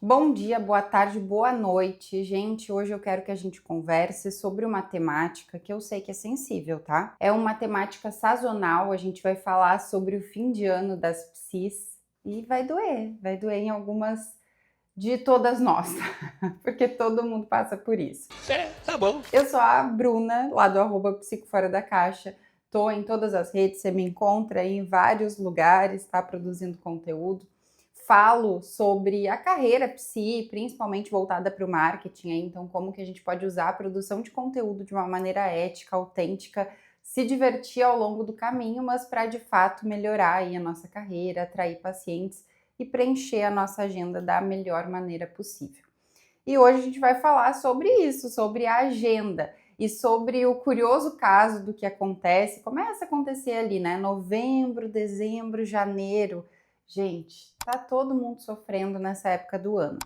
Bom dia, boa tarde, boa noite. Gente, hoje eu quero que a gente converse sobre uma temática que eu sei que é sensível, tá? É uma temática sazonal, a gente vai falar sobre o fim de ano das psis e vai doer em algumas de todas nós, porque todo mundo passa por isso. Tá bom. Eu sou a Bruna, lá do @Psico Fora da Caixa, tô em todas as redes, você me encontra aí em vários lugares, tá produzindo conteúdo. Falo sobre a carreira psi, principalmente voltada para o marketing, então como que a gente pode usar a produção de conteúdo de uma maneira ética, autêntica, se divertir ao longo do caminho, mas para de fato melhorar aí a nossa carreira, atrair pacientes e preencher a nossa agenda da melhor maneira possível. E hoje a gente vai falar sobre isso, sobre a agenda e sobre o curioso caso do que acontece, começa a acontecer ali, né? Novembro, dezembro, janeiro. Gente, tá todo mundo sofrendo nessa época do ano.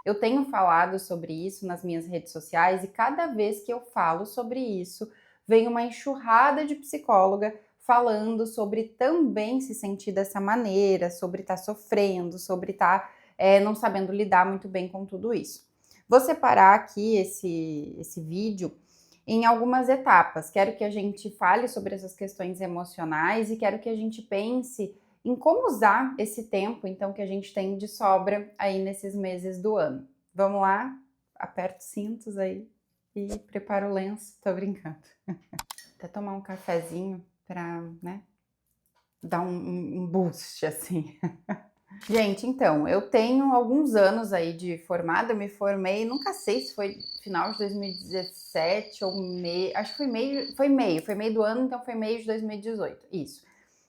Eu tenho falado sobre isso nas minhas redes sociais e cada vez que eu falo sobre isso, vem uma enxurrada de psicóloga falando sobre também se sentir dessa maneira, sobre estar sofrendo, sobre estar não sabendo lidar muito bem com tudo isso. Vou separar aqui esse vídeo em algumas etapas. Quero que a gente fale sobre essas questões emocionais e quero que a gente pense em como usar esse tempo, então, que a gente tem de sobra aí nesses meses do ano. Vamos lá? Aperta os cintos aí e prepara o lenço. Tô brincando. Até tomar um cafezinho pra, né, dar um boost, assim. Gente, então, eu tenho alguns anos aí de formada, eu me formei, nunca sei se foi final de 2017 ou meio, acho que foi meio do ano, então foi meio de 2018, isso.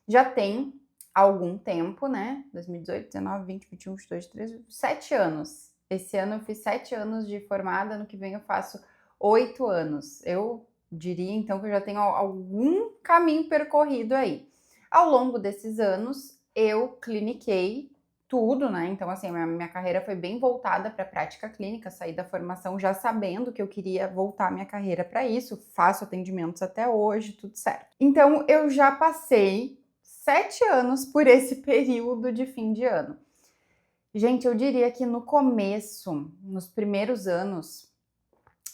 Já tem algum tempo, né, 2018, 19, 20, 21, 22, 23, 7 anos. Esse ano eu fiz 7 anos de formada, ano que vem eu faço 8 anos. Eu diria, então, que eu já tenho algum caminho percorrido aí. Ao longo desses anos, eu cliniquei tudo, né? Então, assim, minha carreira foi bem voltada para a prática clínica, saí da formação já sabendo que eu queria voltar minha carreira para isso, faço atendimentos até hoje, tudo certo. Então, eu já passei 7 anos por esse período de fim de ano. Gente, eu diria que no começo, nos primeiros anos,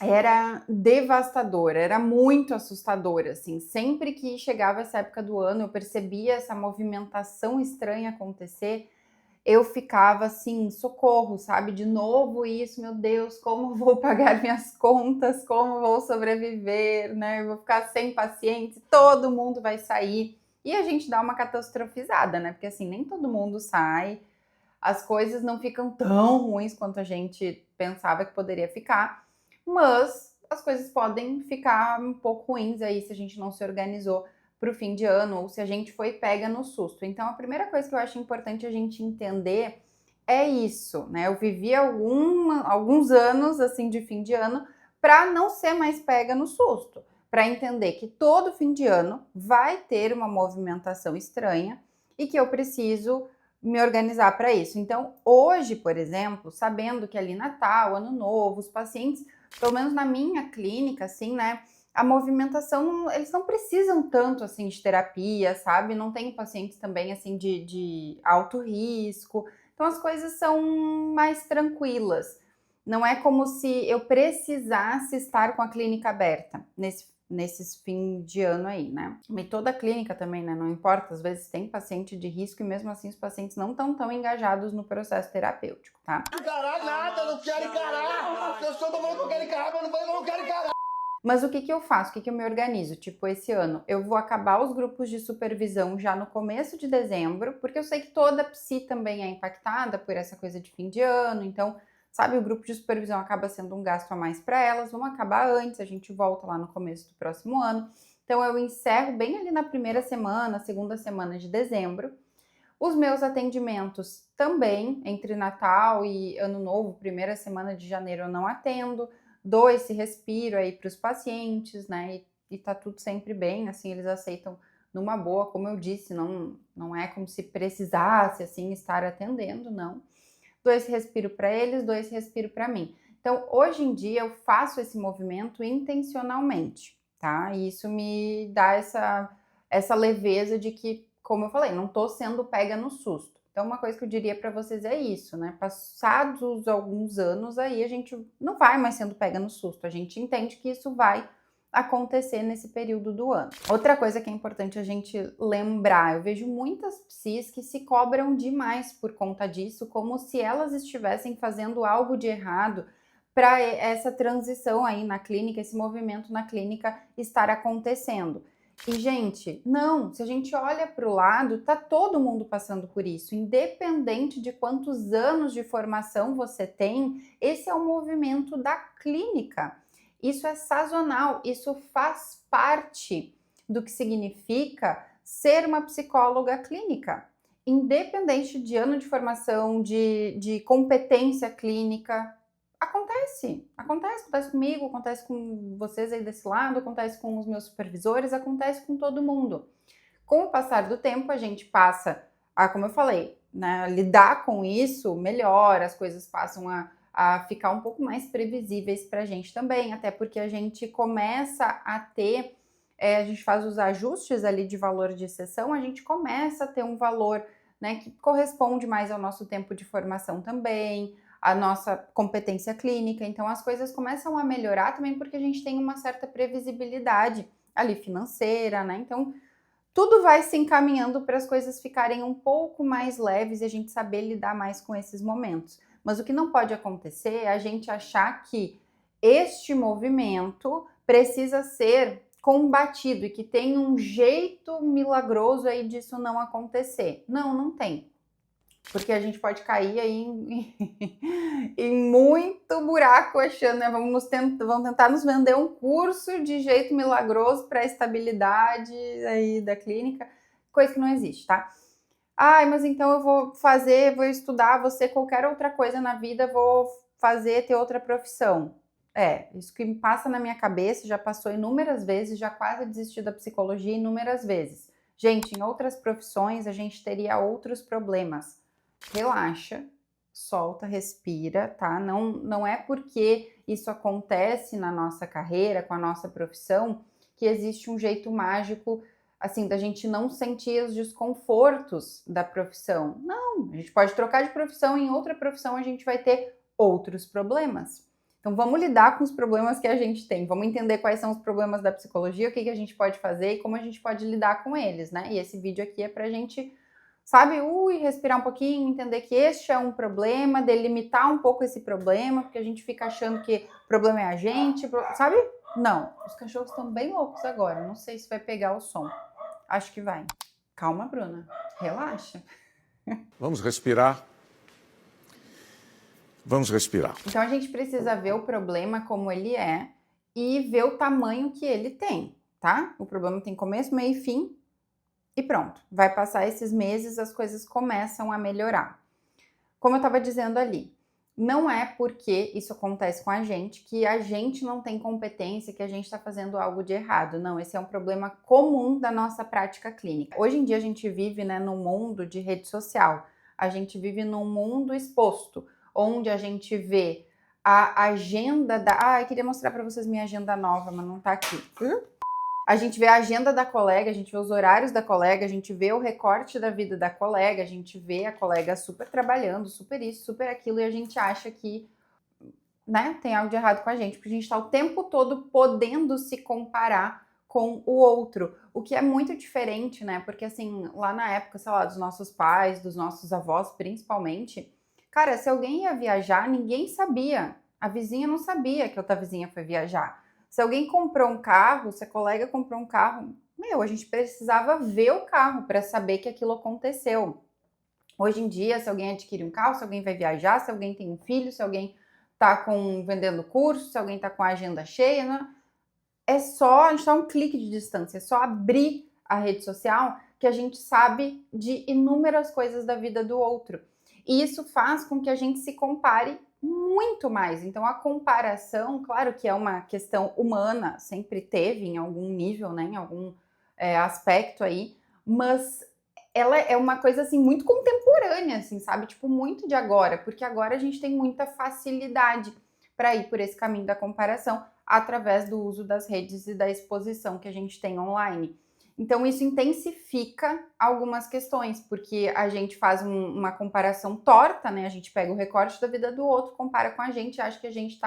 era devastador, era muito assustador, assim. Sempre que chegava essa época do ano, eu percebia essa movimentação estranha acontecer, eu ficava assim, socorro, sabe? De novo isso, meu Deus, como vou pagar minhas contas, como vou sobreviver, né? Eu vou ficar sem pacientes, todo mundo vai sair. E a gente dá uma catastrofizada, né? Porque assim, nem todo mundo sai, as coisas não ficam tão ruins quanto a gente pensava que poderia ficar, mas as coisas podem ficar um pouco ruins aí se a gente não se organizou para o fim de ano ou se a gente foi pega no susto. Então, a primeira coisa que eu acho importante a gente entender é isso, né? Eu vivi alguns anos assim de fim de ano para não ser mais pega no susto, para entender que todo fim de ano vai ter uma movimentação estranha e que eu preciso me organizar para isso. Então, hoje, por exemplo, sabendo que ali Natal, Ano Novo, os pacientes, pelo menos na minha clínica, assim, né, a movimentação, eles não precisam tanto, assim, de terapia, sabe? Não tem pacientes também, assim, de alto risco. Então, as coisas são mais tranquilas. Não é como se eu precisasse estar com a clínica aberta nesses fim de ano aí, né? E toda a clínica também, né? Não importa, às vezes tem paciente de risco e mesmo assim os pacientes não estão tão engajados no processo terapêutico, tá? Encarar nada, eu não quero encarar. Eu só tô falando que eu quero encarar, mas não falei que eu não quero encarar. Mas o que que eu faço? O que que eu me organizo? Tipo, esse ano eu vou acabar os grupos de supervisão já no começo de dezembro, porque eu sei que toda psi também é impactada por essa coisa de fim de ano, então, sabe, o grupo de supervisão acaba sendo um gasto a mais para elas, vamos acabar antes, a gente volta lá no começo do próximo ano. Então, eu encerro bem ali na primeira semana, segunda semana de dezembro. Os meus atendimentos também, entre Natal e Ano Novo, primeira semana de janeiro eu não atendo, dou esse respiro aí para os pacientes, né? E tá tudo sempre bem, assim, eles aceitam numa boa, como eu disse, não é como se precisasse, assim, estar atendendo, não. Dou esse respiro para eles, dou esse respiro para mim. Então, hoje em dia, eu faço esse movimento intencionalmente, tá? E isso me dá essa leveza de que como eu falei, não tô sendo pega no susto. Então, uma coisa que eu diria para vocês é isso, né? Passados alguns anos aí, a gente não vai mais sendo pega no susto. A gente entende que isso vai acontecer nesse período do ano. Outra coisa que é importante a gente lembrar, eu vejo muitas psis que se cobram demais por conta disso, como se elas estivessem fazendo algo de errado para essa transição aí na clínica, esse movimento na clínica estar acontecendo. E, gente, não, se a gente olha para o lado, tá todo mundo passando por isso, independente de quantos anos de formação você tem, esse é o movimento da clínica. Isso é sazonal, isso faz parte do que significa ser uma psicóloga clínica. Independente de ano de formação, de competência clínica, acontece comigo, acontece com vocês aí desse lado, acontece com os meus supervisores, acontece com todo mundo. Com o passar do tempo, a gente passa a, como eu falei, né, lidar com isso melhor, as coisas passam a ficar um pouco mais previsíveis para a gente também, até porque a gente começa a ter, a gente faz os ajustes ali de valor de sessão, a gente começa a ter um valor, né, que corresponde mais ao nosso tempo de formação também, a nossa competência clínica, então as coisas começam a melhorar também porque a gente tem uma certa previsibilidade ali financeira, né? Então tudo vai se encaminhando para as coisas ficarem um pouco mais leves e a gente saber lidar mais com esses momentos. Mas o que não pode acontecer é a gente achar que este movimento precisa ser combatido e que tem um jeito milagroso aí disso não acontecer. Não, não tem. Porque a gente pode cair aí em muito buraco achando, né? Vamos tentar nos vender um curso de jeito milagroso para a estabilidade aí da clínica, coisa que não existe, tá? Ai, mas então eu vou estudar, vou ser qualquer outra coisa na vida, vou ter outra profissão. Isso que me passa na minha cabeça, já passou inúmeras vezes, já quase desisti da psicologia inúmeras vezes. Gente, em outras profissões a gente teria outros problemas. Relaxa, solta, respira, tá? Não é porque isso acontece na nossa carreira, com a nossa profissão, que existe um jeito mágico, assim, da gente não sentir os desconfortos da profissão. Não, a gente pode trocar de profissão, em outra profissão a gente vai ter outros problemas. Então vamos lidar com os problemas que a gente tem, vamos entender quais são os problemas da psicologia, o que a gente pode fazer e como a gente pode lidar com eles, né? E esse vídeo aqui é pra gente, sabe, respirar um pouquinho, entender que este é um problema, delimitar um pouco esse problema, porque a gente fica achando que o problema é a gente, sabe? Não, os cachorros estão bem loucos agora, não sei se vai pegar o som. Acho que vai. Calma, Bruna, relaxa. Vamos respirar. Vamos respirar. Então a gente precisa ver o problema como ele é e ver o tamanho que ele tem, tá? O problema tem começo, meio e fim. E pronto, vai passar esses meses, as coisas começam a melhorar. Como eu estava dizendo ali, não é porque isso acontece com a gente que a gente não tem competência, que a gente está fazendo algo de errado. Não, esse é um problema comum da nossa prática clínica. Hoje em dia a gente vive, né, num mundo de rede social, a gente vive num mundo exposto, onde a gente vê a agenda da... eu queria mostrar para vocês minha agenda nova, mas não tá aqui. A gente vê a agenda da colega, a gente vê os horários da colega, a gente vê o recorte da vida da colega, a gente vê a colega super trabalhando, super isso, super aquilo, e a gente acha que, né, tem algo de errado com a gente, porque a gente está o tempo todo podendo se comparar com o outro, o que é muito diferente, né, porque assim, lá na época, sei lá, dos nossos pais, dos nossos avós principalmente, cara, se alguém ia viajar, ninguém sabia, a vizinha não sabia que outra vizinha foi viajar. Se alguém comprou um carro, se a colega comprou um carro, a gente precisava ver o carro para saber que aquilo aconteceu. Hoje em dia, se alguém adquire um carro, se alguém vai viajar, se alguém tem um filho, se alguém está vendendo curso, se alguém está com a agenda cheia, né? A gente está a um clique de distância, é só abrir a rede social que a gente sabe de inúmeras coisas da vida do outro. E isso faz com que a gente se compare muito mais. Então a comparação, claro que é uma questão humana, sempre teve em algum nível, né, em algum aspecto aí, mas ela é uma coisa assim muito contemporânea, assim, sabe? Tipo, muito de agora, porque agora a gente tem muita facilidade para ir por esse caminho da comparação através do uso das redes e da exposição que a gente tem online. Então, isso intensifica algumas questões, porque a gente faz uma comparação torta, né? A gente pega o recorte da vida do outro, compara com a gente, acha que a gente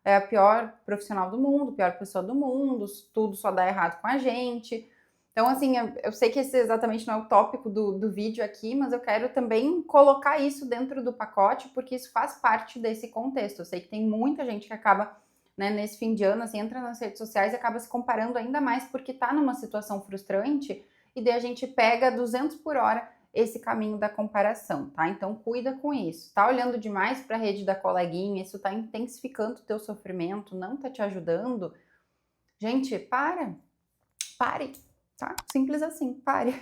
é a pior profissional do mundo, pior pessoa do mundo, tudo só dá errado com a gente. Então, assim, eu sei que esse exatamente não é o tópico do vídeo aqui, mas eu quero também colocar isso dentro do pacote, porque isso faz parte desse contexto. Eu sei que tem muita gente que acaba, né, nesse fim de ano, assim, entra nas redes sociais e acaba se comparando ainda mais porque tá numa situação frustrante, e daí a gente pega 200 por hora esse caminho da comparação, tá? Então, cuida com isso. Tá olhando demais para a rede da coleguinha, isso tá intensificando o teu sofrimento, não tá te ajudando? Gente, pare, tá? Simples assim, pare.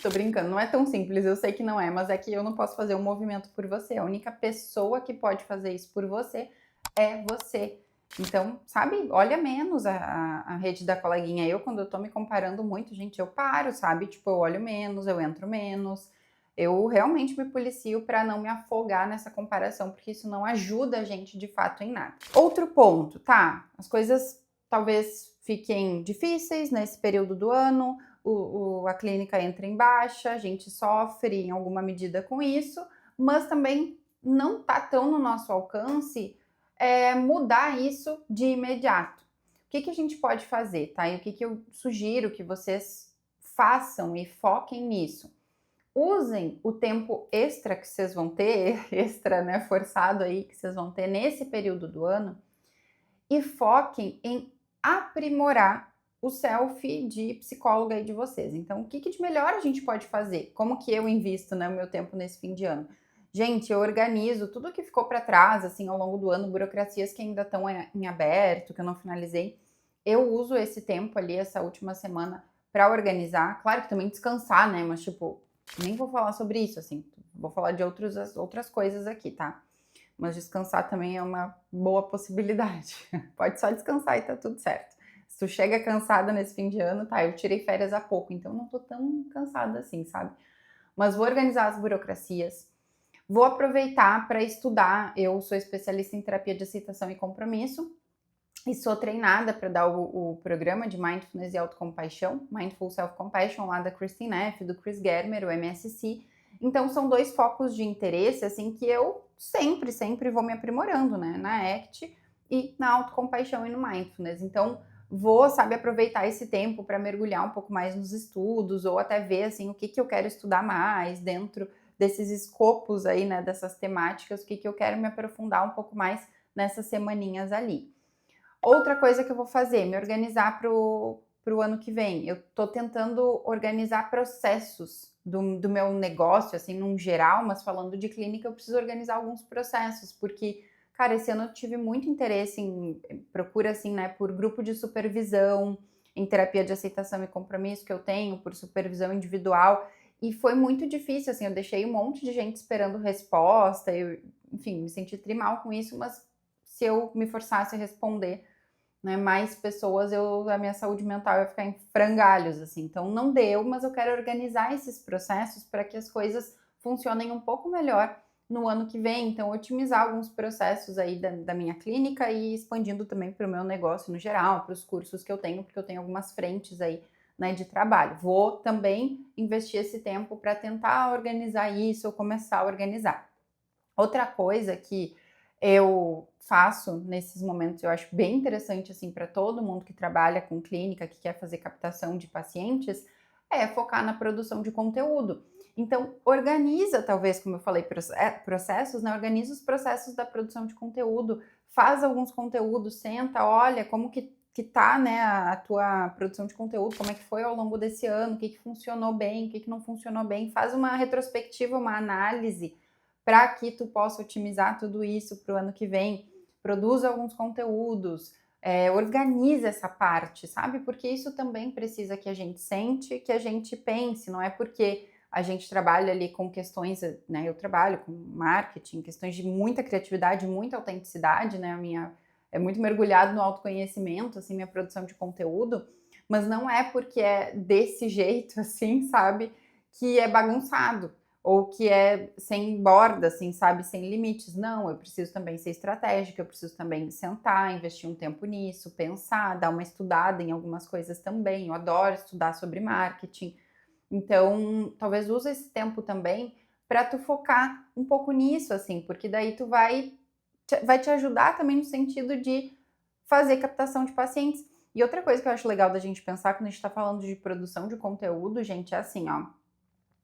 Tô brincando, não é tão simples, eu sei que não é, mas é que eu não posso fazer um movimento por você. A única pessoa que pode fazer isso por você é você. Então, sabe, olha menos a rede da coleguinha. Eu, quando eu tô me comparando muito, gente, eu paro, sabe? Tipo, eu olho menos, eu entro menos. Eu realmente me policio para não me afogar nessa comparação, porque isso não ajuda a gente de fato em nada. Outro ponto, tá? As coisas talvez fiquem difíceis nesse período do ano, a clínica entra em baixa, a gente sofre em alguma medida com isso, mas também não tá tão no nosso alcance mudar isso de imediato. O que a gente pode fazer, tá? E o que eu sugiro que vocês façam e foquem nisso? Usem o tempo extra que vocês vão ter, extra, né, forçado aí, que vocês vão ter nesse período do ano, e foquem em aprimorar o selfie de psicóloga aí de vocês. Então, o que de melhor a gente pode fazer? Como que eu invisto, né, o meu tempo nesse fim de ano? Gente, eu organizo tudo que ficou para trás, assim, ao longo do ano, burocracias que ainda estão em aberto, que eu não finalizei. Eu uso esse tempo ali, essa última semana, para organizar. Claro que também descansar, né? Mas, tipo, nem vou falar sobre isso, assim. Vou falar de outras coisas aqui, tá? Mas descansar também é uma boa possibilidade. Pode só descansar e tá tudo certo. Se tu chega cansada nesse fim de ano, tá, eu tirei férias há pouco, então não tô tão cansada assim, sabe? Mas vou organizar as burocracias, vou aproveitar para estudar. Eu sou especialista em terapia de aceitação e compromisso e sou treinada para dar o programa de Mindfulness e Autocompaixão, Mindful Self-Compassion, lá da Christine Neff, do Chris Germer, o MSC. Então, são dois focos de interesse, assim, que eu sempre vou me aprimorando, né? Na ACT e na autocompaixão e no Mindfulness. Então, vou, sabe, aproveitar esse tempo para mergulhar um pouco mais nos estudos ou até ver, assim, o que eu quero estudar mais dentro desses escopos aí, né, dessas temáticas, o que eu quero me aprofundar um pouco mais nessas semaninhas ali. Outra coisa que eu vou fazer, me organizar para o ano que vem. Eu tô tentando organizar processos do meu negócio, assim, num geral, mas falando de clínica, eu preciso organizar alguns processos, porque, cara, esse ano eu tive muito interesse em procura, assim, né, por grupo de supervisão, em terapia de aceitação e compromisso que eu tenho, por supervisão individual, e foi muito difícil, assim, eu deixei um monte de gente esperando resposta, enfim, me senti trimal com isso, mas se eu me forçasse a responder, né, mais pessoas, a minha saúde mental ia ficar em frangalhos, assim. Então, não deu, mas eu quero organizar esses processos para que as coisas funcionem um pouco melhor no ano que vem. Então, otimizar alguns processos aí da minha clínica e expandindo também para o meu negócio no geral, para os cursos que eu tenho, porque eu tenho algumas frentes aí, né, de trabalho. Vou também investir esse tempo para tentar organizar isso ou começar a organizar. Outra coisa que eu faço nesses momentos, eu acho bem interessante, assim, para todo mundo que trabalha com clínica, que quer fazer captação de pacientes, é focar na produção de conteúdo. Então, organiza, talvez, como eu falei, processos, né? Organiza os processos da produção de conteúdo, faz alguns conteúdos, senta, olha como que tá, né, a tua produção de conteúdo, como é que foi ao longo desse ano, o que funcionou bem, o que não funcionou bem, faz uma retrospectiva, uma análise, para que tu possa otimizar tudo isso para o ano que vem, produza alguns conteúdos, organiza essa parte, sabe? Porque isso também precisa que a gente sente, que a gente pense, não é porque a gente trabalha ali com questões, né? Eu trabalho com marketing, questões de muita criatividade, muita autenticidade, né? A minha é muito mergulhado no autoconhecimento, assim, minha produção de conteúdo, mas não é porque é desse jeito, assim, sabe? Que é bagunçado. ou que é sem borda, assim, sabe, sem limites. Não, eu preciso também ser estratégica, eu preciso também sentar, investir um tempo nisso, pensar, dar uma estudada em algumas coisas também. Eu adoro estudar sobre marketing. Então, talvez use esse tempo também para tu focar um pouco nisso, assim, porque daí tu vai te ajudar também no sentido de fazer captação de pacientes. E outra coisa que eu acho legal da gente pensar quando a gente está falando de produção de conteúdo, gente, é assim, ó.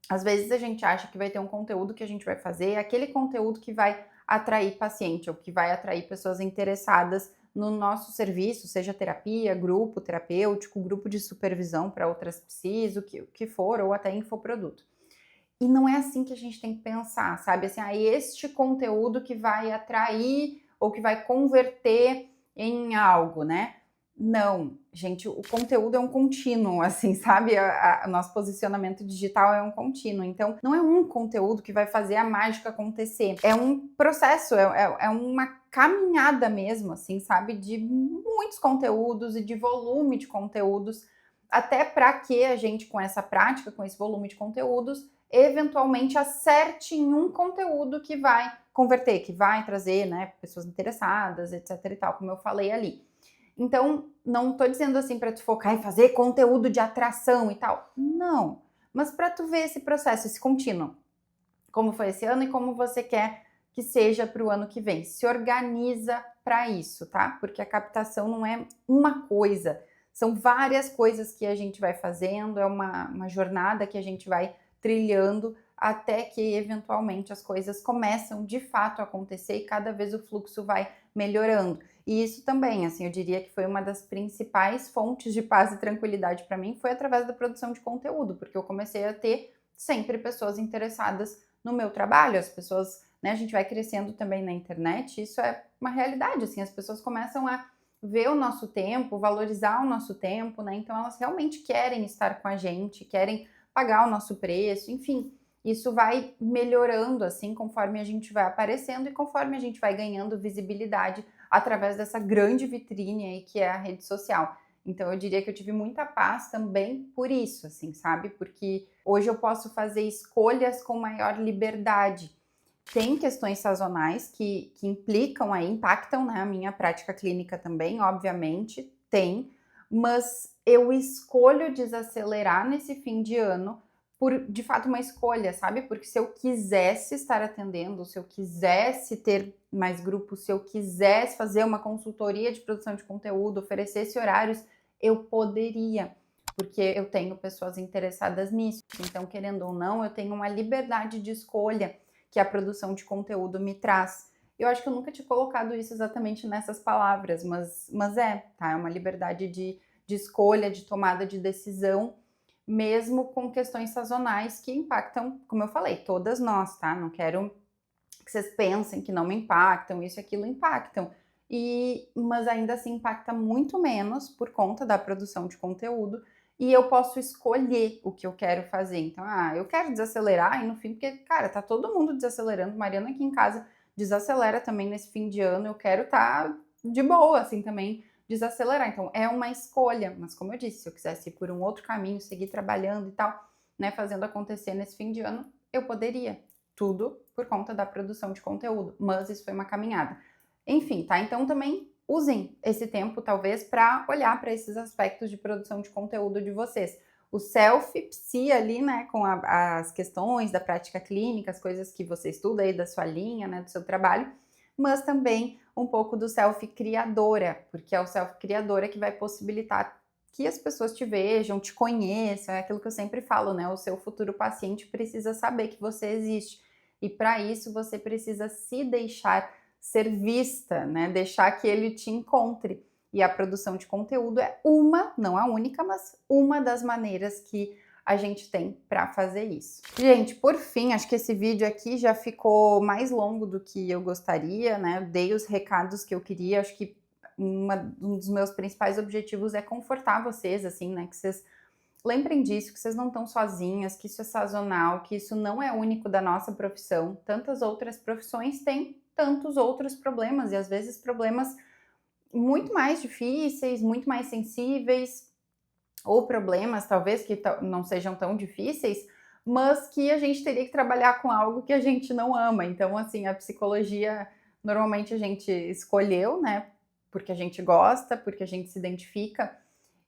Às vezes a gente acha que vai ter um conteúdo que a gente vai fazer, aquele conteúdo que vai atrair paciente ou que vai atrair pessoas interessadas no nosso serviço, seja terapia, grupo terapêutico, grupo de supervisão para outras psis, o que for, ou até infoproduto. E não é assim que a gente tem que pensar, sabe? Assim, este conteúdo que vai atrair ou que vai converter em algo, né? Não, gente, o conteúdo é um contínuo, assim, sabe? O nosso posicionamento digital é um contínuo. Então, não é um conteúdo que vai fazer a mágica acontecer. É um processo, é uma caminhada mesmo, assim, sabe? De muitos conteúdos e de volume de conteúdos, até para que a gente, com essa prática, com esse volume de conteúdos, eventualmente acerte em um conteúdo que vai converter, que vai trazer, né, pessoas interessadas, etc e tal, como eu falei ali. Então, não tô dizendo assim para tu focar em fazer conteúdo de atração e tal. Não. Mas para tu ver esse processo, esse contínuo. Como foi esse ano e como você quer que seja para o ano que vem. Se organiza para isso, tá? Porque a captação não é uma coisa. São várias coisas que a gente vai fazendo, é uma jornada que a gente vai trilhando até que, eventualmente, as coisas começam de fato a acontecer e cada vez o fluxo vai melhorando. E isso também, assim, eu diria que foi uma das principais fontes de paz e tranquilidade para mim, foi através da produção de conteúdo, porque eu comecei a ter sempre pessoas interessadas no meu trabalho, as pessoas, né, a gente vai crescendo também na internet, isso é uma realidade, assim, as pessoas começam a ver o nosso tempo, valorizar o nosso tempo, né, então elas realmente querem estar com a gente, querem pagar o nosso preço, enfim, isso vai melhorando, assim, conforme a gente vai aparecendo e conforme a gente vai ganhando visibilidade através dessa grande vitrine aí que é a rede social. Então eu diria que eu tive muita paz também por isso, assim, sabe? Porque hoje eu posso fazer escolhas com maior liberdade. Tem questões sazonais que implicam aí, impactam, né, a minha prática clínica também, obviamente, tem, mas eu escolho desacelerar nesse fim de ano por, de fato, uma escolha, sabe? Porque se eu quisesse estar atendendo, se eu quisesse ter mais grupos, se eu quisesse fazer uma consultoria de produção de conteúdo, oferecesse horários, eu poderia, porque eu tenho pessoas interessadas nisso. Então, querendo ou não, eu tenho uma liberdade de escolha que a produção de conteúdo me traz. Eu acho que eu nunca tinha colocado isso exatamente nessas palavras, mas tá? É uma liberdade de escolha, de tomada de decisão, mesmo com questões sazonais que impactam, como eu falei, todas nós, tá? Não quero que vocês pensem que não me impactam, isso e aquilo impactam. Mas ainda assim impacta muito menos por conta da produção de conteúdo e eu posso escolher o que eu quero fazer. Então, eu quero desacelerar e no fim, porque, cara, tá todo mundo desacelerando. Mariana aqui em casa desacelera também nesse fim de ano. Eu quero estar de boa, assim, também desacelerar. Então, é uma escolha. Mas, como eu disse, se eu quisesse ir por um outro caminho, seguir trabalhando e tal, né, fazendo acontecer nesse fim de ano, eu poderia. Tudo por conta da produção de conteúdo. Mas isso foi uma caminhada. Enfim, tá? Então, também usem esse tempo, talvez, para olhar para esses aspectos de produção de conteúdo de vocês. O self-psi ali, né, com as questões da prática clínica, as coisas que você estuda aí da sua linha, né, do seu trabalho, mas também um pouco do self-criadora, porque é o self-criadora que vai possibilitar que as pessoas te vejam, te conheçam, é aquilo que eu sempre falo, né, o seu futuro paciente precisa saber que você existe, e para isso você precisa se deixar ser vista, né? Deixar que ele te encontre. E a produção de conteúdo é não a única, mas uma das maneiras que a gente tem para fazer isso. Gente, por fim, acho que esse vídeo aqui já ficou mais longo do que eu gostaria, né? Eu dei os recados que eu queria, acho que um dos meus principais objetivos é confortar vocês, assim, né? Que vocês lembrem disso, que vocês não estão sozinhas, que isso é sazonal, que isso não é único da nossa profissão. Tantas outras profissões têm tantos outros problemas, e às vezes problemas muito mais difíceis, muito mais sensíveis, ou problemas talvez que não sejam tão difíceis, mas que a gente teria que trabalhar com algo que a gente não ama. Então, assim, a psicologia, normalmente a gente escolheu, né, porque a gente gosta, porque a gente se identifica,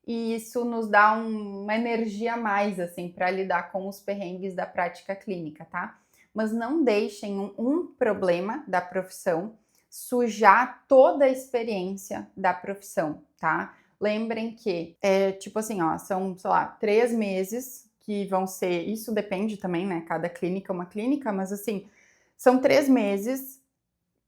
e isso nos dá uma energia a mais, assim, para lidar com os perrengues da prática clínica, tá? Mas não deixem um problema da profissão sujar toda a experiência da profissão, tá? Lembrem que tipo assim, ó, são, sei lá, 3 meses que vão ser, isso depende também, né? Cada clínica é uma clínica, mas assim, são 3 meses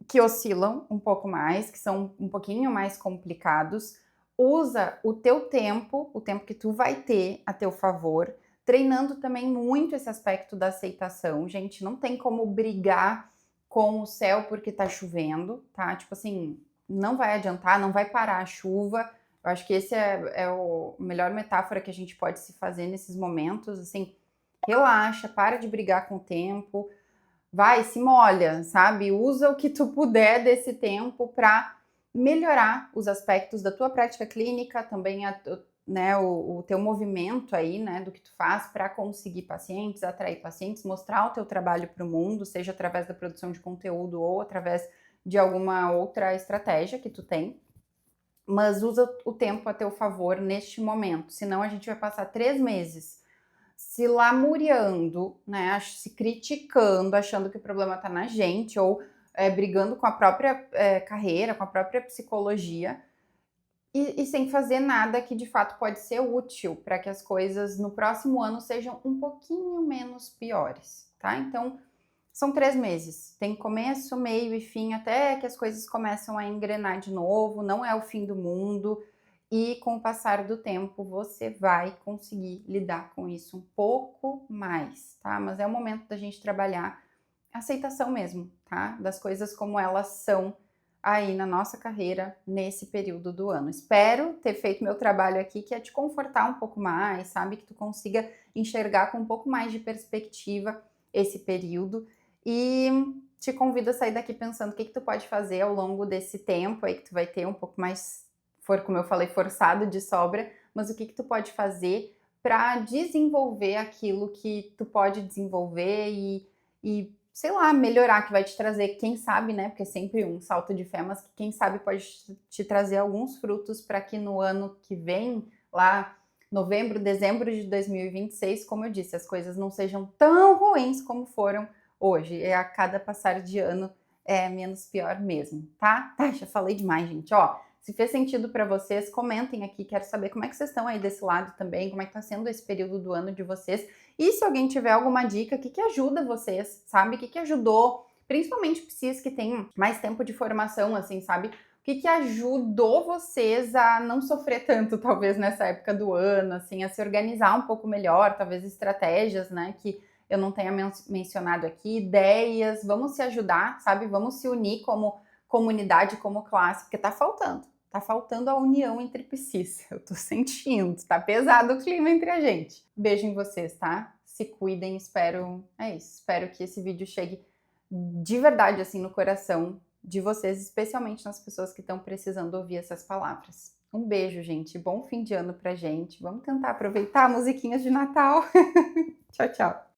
que oscilam um pouco mais, que são um pouquinho mais complicados. Usa o teu tempo, o tempo que tu vai ter a teu favor, treinando também muito esse aspecto da aceitação. Gente, não tem como brigar com o céu porque tá chovendo, tá? Tipo assim, não vai adiantar, não vai parar a chuva. Eu acho que esse é a melhor metáfora que a gente pode se fazer nesses momentos, assim, relaxa, para de brigar com o tempo, vai, se molha, sabe? Usa o que tu puder desse tempo para melhorar os aspectos da tua prática clínica, também né, o teu movimento aí, né, do que tu faz para conseguir pacientes, atrair pacientes, mostrar o teu trabalho para o mundo, seja através da produção de conteúdo ou através de alguma outra estratégia que tu tem. Mas usa o tempo a teu favor neste momento, senão a gente vai passar 3 meses se lamuriando, né, se criticando, achando que o problema está na gente, ou brigando com a própria carreira, com a própria psicologia, e sem fazer nada que de fato pode ser útil para que as coisas no próximo ano sejam um pouquinho menos piores, tá? Então, são 3 meses, tem começo, meio e fim, até que as coisas começam a engrenar de novo, não é o fim do mundo, e com o passar do tempo você vai conseguir lidar com isso um pouco mais, tá? Mas é o momento da gente trabalhar a aceitação mesmo, tá? Das coisas como elas são aí na nossa carreira nesse período do ano. Espero ter feito meu trabalho aqui, que é te confortar um pouco mais, sabe? Que tu consiga enxergar com um pouco mais de perspectiva esse período, e te convido a sair daqui pensando o que tu pode fazer ao longo desse tempo aí que tu vai ter um pouco mais, como eu falei, forçado de sobra, mas o que tu pode fazer para desenvolver aquilo que tu pode desenvolver e, sei lá, melhorar, que vai te trazer, quem sabe, né, porque é sempre um salto de fé, mas que quem sabe pode te trazer alguns frutos para que no ano que vem, lá novembro, dezembro de 2026, como eu disse, as coisas não sejam tão ruins como foram hoje. E a cada passar de ano é menos pior mesmo, tá? Tá, já falei demais, gente. Ó, se fez sentido para vocês, comentem aqui. Quero saber como é que vocês estão aí desse lado também, como é que tá sendo esse período do ano de vocês. E se alguém tiver alguma dica, o que ajuda vocês, sabe? O que ajudou, principalmente psis que tem mais tempo de formação, assim, sabe? O que ajudou vocês a não sofrer tanto, talvez, nessa época do ano, assim, a se organizar um pouco melhor, talvez estratégias, né, que eu não tenha mencionado aqui, ideias, vamos se ajudar, sabe? Vamos se unir como comunidade, como classe, porque tá faltando a união entre psis, eu tô sentindo, tá pesado o clima entre a gente. Beijo em vocês, tá? Se cuidem, espero que esse vídeo chegue de verdade, assim, no coração de vocês, especialmente nas pessoas que estão precisando ouvir essas palavras. Um beijo, gente, bom fim de ano pra gente, vamos tentar aproveitar musiquinhas de Natal. Tchau, tchau.